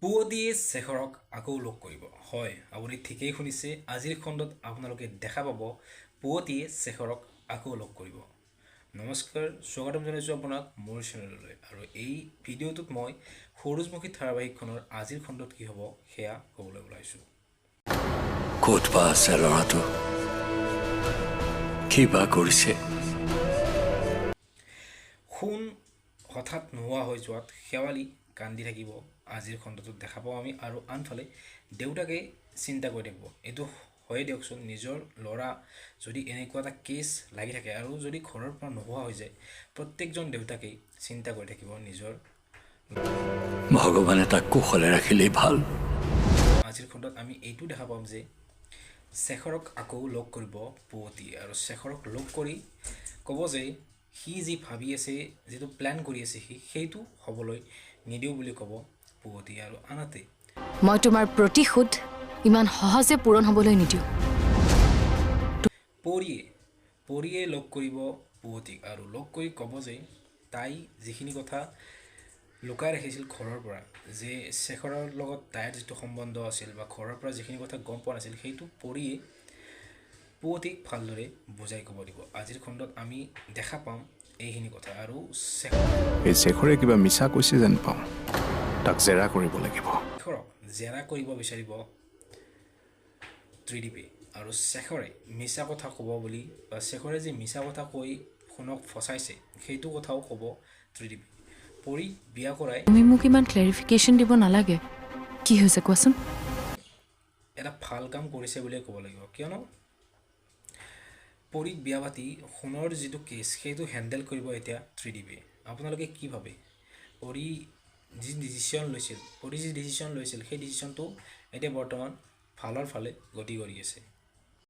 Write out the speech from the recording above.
পুৱতিয়ে শেখৰক আকৌ লগ কৰিব। হয়, আপুনি ঠিকেই শুনিছে। আজিৰ খণ্ডত আপোনালোকে দেখা পাব পুৱতিয়ে শেখৰক আকৌ লগ কৰিব। নমস্কাৰ, স্বাগতম জনাইছোঁ আপোনাক মোৰ চেনেললৈ। আৰু এই ভিডিঅ'টোত মই সৰুজমুখী ধাৰাবাহিকখনৰ আজিৰ খণ্ডত কি হ'ব সেয়া ক'বলৈ ওলাইছোঁ। ক'ত বা আছে ল'ৰাটো, কি বা কৰিছে? সোণ হঠাৎ নোহোৱা হৈ যোৱাত শেৱালি কান্দি থাকিব আজিৰ খণ্ডটোত দেখা পাওঁ আমি। আৰু আনফালে দেউতাকে চিন্তা কৰি থাকিব। এইটো হয়ে দিয়কচোন, নিজৰ ল'ৰা যদি এনেকুৱা এটা কেছ লাগি থাকে আৰু যদি ঘৰৰ পৰা নোহোৱা হৈ যায়, প্ৰত্যেকজন দেউতাকেই চিন্তা কৰি থাকিব নিজৰ। ভগৱানে তাক কুশলে ৰাখিলেই ভাল। আজিৰ খণ্ডত আমি এইটো দেখা পাম যে শেখৰক আকৌ লগ কৰিব পুৱতিয়ে, আৰু শেখৰক লগ কৰি ক'ব যে সি যি ভাবি আছে, যিটো প্লেন কৰি আছে সেইটো হ'বলৈ নিদিওঁ বুলি ক'ব পুৱতিয়ে। আৰু আনহাতে মই তোমাৰ প্ৰতিশোধ ইমান সহজে পূৰণ হ'বলৈ নিদিওঁ। পৰিয়ে লগ কৰিব পুৱতিক, আৰু লগ কৰি ক'ব যে তাই যিখিনি কথা লুকাই ৰাখিছিল ঘৰৰ পৰা, যে শেখৰৰ লগত তাইৰ যিটো সম্বন্ধ আছিল বা ঘৰৰ পৰা যিখিনি কথা গম পোৱা নাছিল, সেইটো পৰিয়ে পুৱতিক ভালদৰে বুজাই ক'ব দিব। আজিৰ খণ্ডত আমি দেখা পাম এইখিনি কথা। আৰু এই শেখৰে কিবা মিছা কৈছে যেন পাওঁ, তাক জেৰা কৰিব লাগিব। শেখৰক জেৰা কৰিব বিচাৰিব ত্ৰিদীপে, আৰু শেখৰে মিছা কথা ক'ব বুলি, বা শেখৰে যে মিছা কথা কৈ সোণক ফচাইছে সেইটো কথাও ক'ব ত্ৰিদীপে। পৰি বিয়া কৰাই তুমি মোক ইমান ক্লেৰিফিকেশ্যন দিব নালাগে, কি হৈছে কোৱাচোন? এটা ভাল কাম কৰিছে বুলিয়ে ক'ব লাগিব, কিয়নো পৰিক বিয়া পাতি সোণৰ যিটো কেছ সেইটো হেণ্ডেল কৰিব এতিয়া ত্ৰিদীপে। আপোনালোকে কি ভাবে? পৰি যি ডিচিশ্যন লৈছিল সেই ডিচিশ্যনটো এতিয়া বৰ্তমান ভালৰ ফালে গতি কৰি আছে।